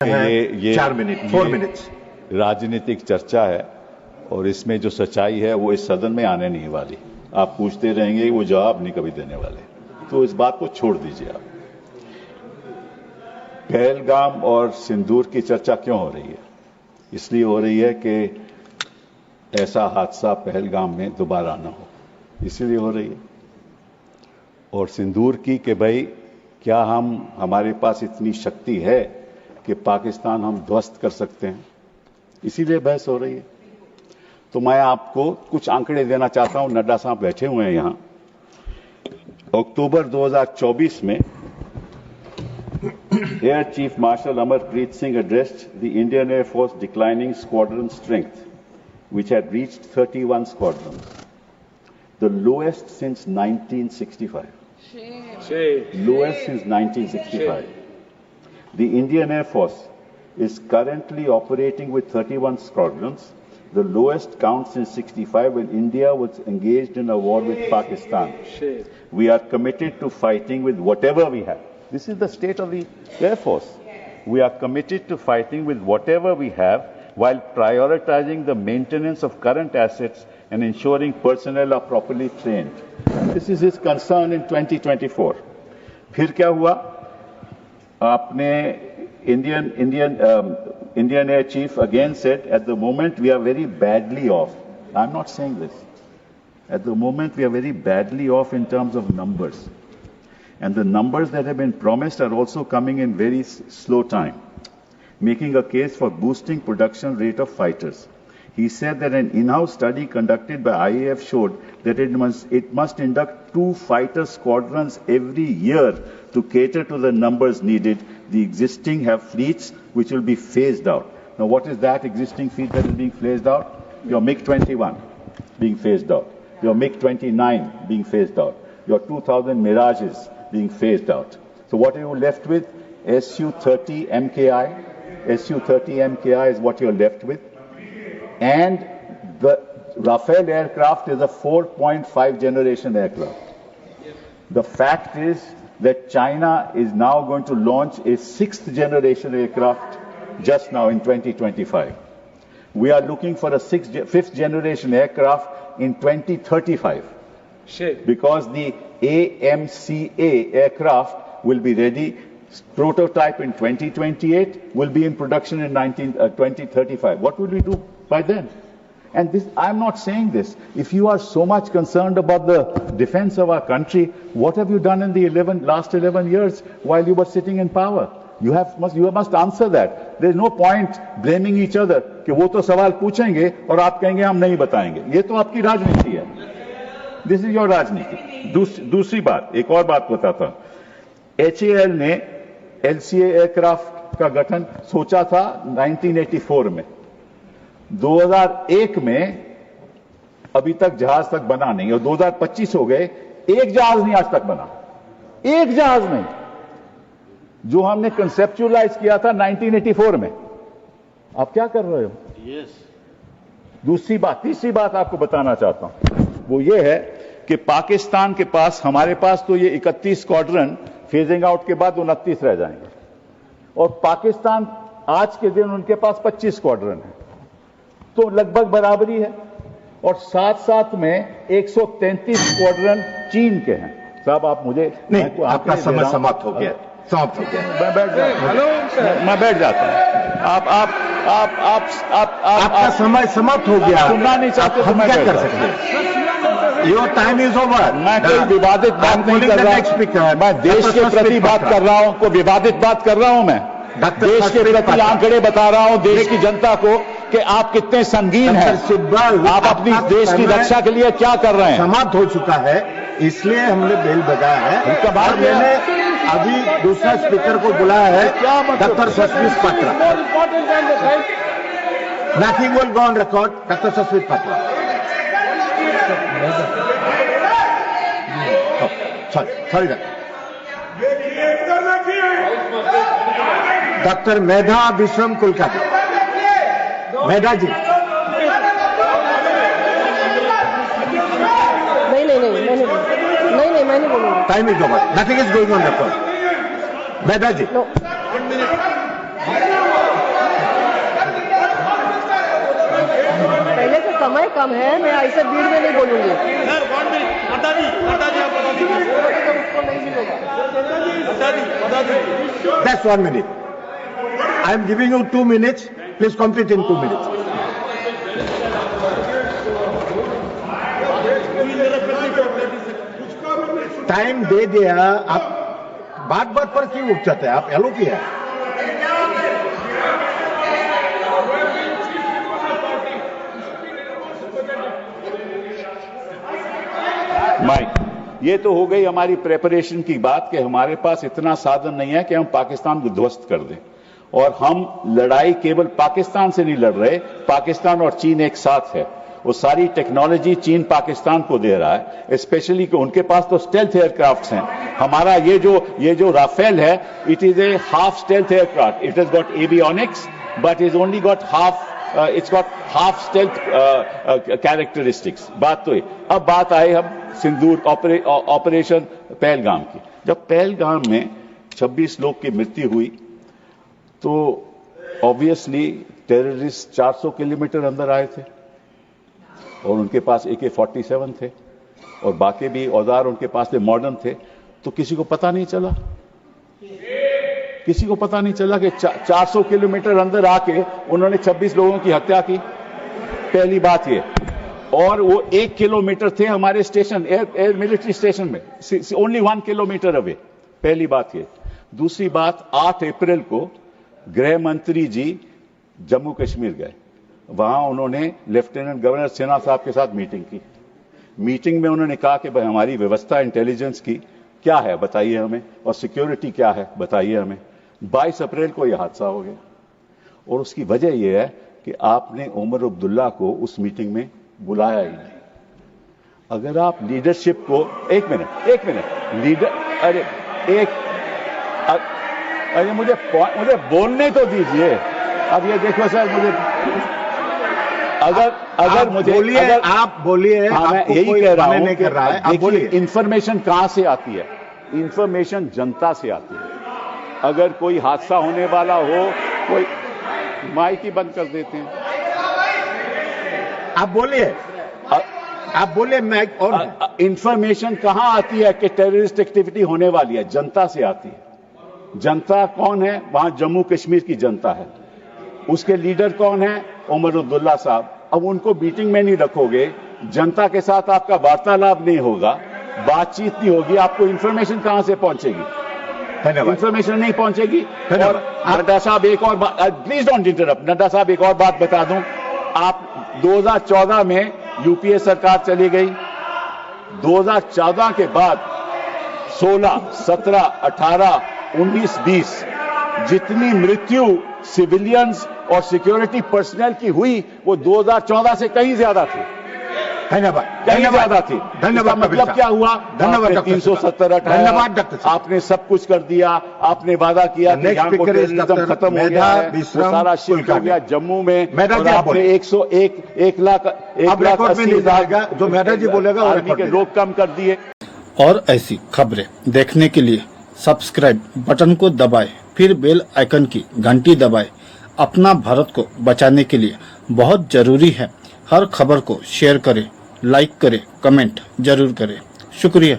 ये 4 minute 4 minutes राजनीतिक चर्चा है और इसमें जो सच्चाई है वो इस सदन में आने नहीं वाली। आप पूछते रहेंगे, वो जवाब नहीं कभी देने वाले, तो इस बात को छोड़ दीजिए आप। पहलगाम और सिंदूर की चर्चा क्यों हो रही है? इसलिए हो रही है कि ऐसा हादसा पहलगाम में दोबारा ना हो, इसीलिए हो रही है। और सिंदूर की कि भाई क्या हमारे पास इतनी शक्ति है कि पाकिस्तान हम ध्वस्त कर सकते हैं, इसीलिए बहस हो रही है। तो मैं आपको कुछ आंकड़े देना चाहता हूं। नड्डा साहब बैठे हुए हैं यहां। अक्टूबर 2024 में air chief marshal Amarpreet Singh addressed the Indian Air Force declining squadron strength, which had reached 31 squadrons, the lowest since 1965. Lowest since 1965. The Indian Air Force is currently operating with 31 squadrons, the lowest count since 65 when India was engaged in a war with Pakistan. We are committed to fighting with whatever we have. This is the state of the Air Force. We are committed to fighting with whatever we have while prioritizing the maintenance of current assets and ensuring personnel are properly trained. This is his concern in 2024. फिर क्या हुआ? आपने Indian Air Chief again said, at the moment we are very badly off. I'm not saying this. At the moment we are very badly off in terms of numbers. And the numbers that have been promised are also coming in very slow time, making a case for boosting production rate of fighters. He said that an in-house study conducted by IAF showed that it must induct 2 fighter squadrons every year to cater to the numbers needed. The existing have fleets which will be phased out. Now, what is that existing fleet that is being phased out? Your MiG-21 being phased out. Your MiG-29 being phased out. Your 2000 Mirages being phased out. So what are you left with? Su-30 MKI. Su-30 MKI is what you're left with. And the Rafale aircraft is a 4.5 generation aircraft. The fact is that China is now going to launch a 6th generation aircraft just now in 2025. We are looking for a 5th generation aircraft in 2035. Because the AMCA aircraft will be ready, prototype in 2028, will be in production in 2035. What will we do by then? And this, I'm not saying this. If you are so much concerned about the defense of our country, what have you done in the last 11 years while you were sitting in power? You must answer that. There is no point blaming each other कि वो तो सवाल पूछेंगे और आप कहेंगे हम नहीं बताएंगे। ये तो आपकी राजनीति है। This is your राजनीति। दूसरी बात, एक और बात बताता हूं। HAL ने LCA एयरक्राफ्ट का गठन सोचा था 1984 में। 2001 में अभी तक जहाज तक बना नहीं और 2025 हो गए, एक जहाज नहीं आज तक बना, एक जहाज नहीं, जो हमने कंसेप्चुअलाइज किया था 1984 में। आप क्या कर रहे हो? दूसरी बात, तीसरी बात आपको बताना चाहता हूं, वो ये है कि पाकिस्तान के पास, हमारे पास तो ये 31 स्क्वाड्रन फेजिंग आउट के बाद 29 रह जाएंगे, और पाकिस्तान आज के दिन उनके पास 25 स्क्वाड्रन है, तो लगभग बराबरी है। और साथ साथ में 133 स्क्वाड्रन चीन के हैं। साहब आप मुझे नहीं, आपका समय समाप्त हो गया, समाप्त हो गया। मैं बैठ जाता हूं। आपका समय समाप्त हो गया। सुनना नहीं चाहते तो मैं क्या कर सकते हैं? Your time is over. मैं कोई विवादित बात नहीं कर रहा, मैं देश के प्रति बात कर रहा हूं, कोई विवादित बात कर रहा हूं। मैं देश के प्रति आंकड़े बता रहा हूं, देश की जनता को कि आप कितने संगीन हैं, आप अपनी देश की रक्षा के लिए क्या कर रहे हैं। समाप्त हो चुका है, इसलिए हमने बेल बजाया है। और मैंने अभी दूसरा स्पीकर को बुलाया है, doctor Sasmit Patra. Nothing will go on record. Doctor Sasmit Patra. Sorry doctor Medha Vishwam Kulkarni. Medha ji. नहीं, मैं नहीं बोलूंगा। Time is over. Nothing is going on record. Medha ji. समय कम है, मैं ऐसे भीड़ में नहीं बोलूंगी। उसको नहीं मिलेगा। That's 1 minute. I am giving you 2 minutes. Please complete in 2 minutes. Time दे दिया, आप बात बात पर क्यों उठ जाते हैं? आप एलो किया माइक, ये तो हो गई हमारी प्रेपरेशन की बात कि हमारे पास इतना साधन नहीं है कि हम पाकिस्तान को ध्वस्त कर दें। और हम लड़ाई केवल पाकिस्तान से नहीं लड़ रहे, पाकिस्तान और चीन एक साथ है। वो सारी टेक्नोलॉजी चीन पाकिस्तान को दे रहा है, स्पेशली कि उनके पास तो स्टेल्थ एयरक्राफ्ट्स हैं। हमारा ये जो राफेल है, it is a half stealth aircraft. It has got avionics but is only got half stealth characteristics. बात तो है। अब बात आए हम सिंदूर ऑपरेशन पहलगाम की। जब पहलगाम में 26 लोग की मृत्यु हुई तो ऑब्वियसली टेररिस्ट 400 किलोमीटर अंदर आए थे और उनके पास AK-47 थे और बाकी भी औजार उनके पास थे, मॉडर्न थे। तो किसी को पता नहीं चला, किसी को पता नहीं चला कि 400 किलोमीटर अंदर आके उन्होंने 26 लोगों की हत्या की। पहली बात ये। और वो 1 किलोमीटर थे हमारे स्टेशन, एयर मिलिट्री स्टेशन में, ओनली 1 किलोमीटर अवे। पहली बात ये। दूसरी बात, 8 अप्रैल को गृह मंत्री जी जम्मू कश्मीर गए। वहां उन्होंने लेफ्टिनेंट गवर्नर सिन्हा साहब के साथ मीटिंग की। मीटिंग में उन्होंने कहा कि भाई हमारी व्यवस्था इंटेलिजेंस की क्या है बताइए हमें, और सिक्योरिटी क्या है बताइए हमें। 22 अप्रैल को यह हादसा हो गया और उसकी वजह यह है कि आपने उमर अब्दुल्ला को उस मीटिंग में बुलाया ही नहीं। अगर आप लीडरशिप को एक मिनट लीडर अरे मुझे बोलने तो दीजिए। अब ये देखो सर, मुझे अगर मुझे बोलिए, आप बोलिए। हाँ, मैं यही कह रहा हूं कर रहा है, आप बोलिए। इंफॉर्मेशन कहां से आती है? इंफॉर्मेशन जनता से आती है। अगर कोई हादसा होने वाला हो, कोई माइक ही बंद कर देते हैं। आप बोलिए माइक। और इंफॉर्मेशन कहां आती है कि टेररिस्ट एक्टिविटी होने वाली है? जनता से आती है। जनता कौन है? वहां जम्मू कश्मीर की जनता है। उसके लीडर कौन है? उमर अब्दुल्ला साहब। अब उनको मीटिंग में नहीं रखोगे, जनता के साथ आपका वार्तालाप नहीं होगा, बातचीत नहीं होगी, आपको इंफॉर्मेशन कहां से पहुंचेगी? धन्यवाद। इंफॉर्मेशन नहीं पहुंचेगी। और नड्डा साहब एक और बात, प्लीज डोंट इंटरप्ट। नड्डा साहब एक और बात बता दूं, आप 2014 में यूपीए सरकार चली गई। 2014 के बाद 16, 17, 18, 19, 20 जितनी मृत्यु सिविलियंस और सिक्योरिटी पर्सनल की हुई वो 2014 से कहीं ज्यादा थी। धन्यवाद। कहीं ज्यादा थी। धन्यवाद। मतलब क्या हुआ? धन्यवाद। 370 धन्यवाद डॉक्टर। आपने सब कुछ कर दिया। आपने वादा किया कि यहाँ को टेररिज्म खत्म हो गया है, वो सारा शिफ्ट हो गया जम्मू में। और आपने 1 लाख 80,000 जो मेधा जी बोलेगा आर्मी के लोग कम कर दिए। और ऐसी खबरें देखने के लिए सब्सक्राइब बटन को दबाएं, फिर बेल आइकन की घंटी दबाएं। अपना भारत को बचाने के लिए बहुत जरूरी है। हर खबर को शेयर करें, लाइक करें, कमेंट जरूर करें। शुक्रिया।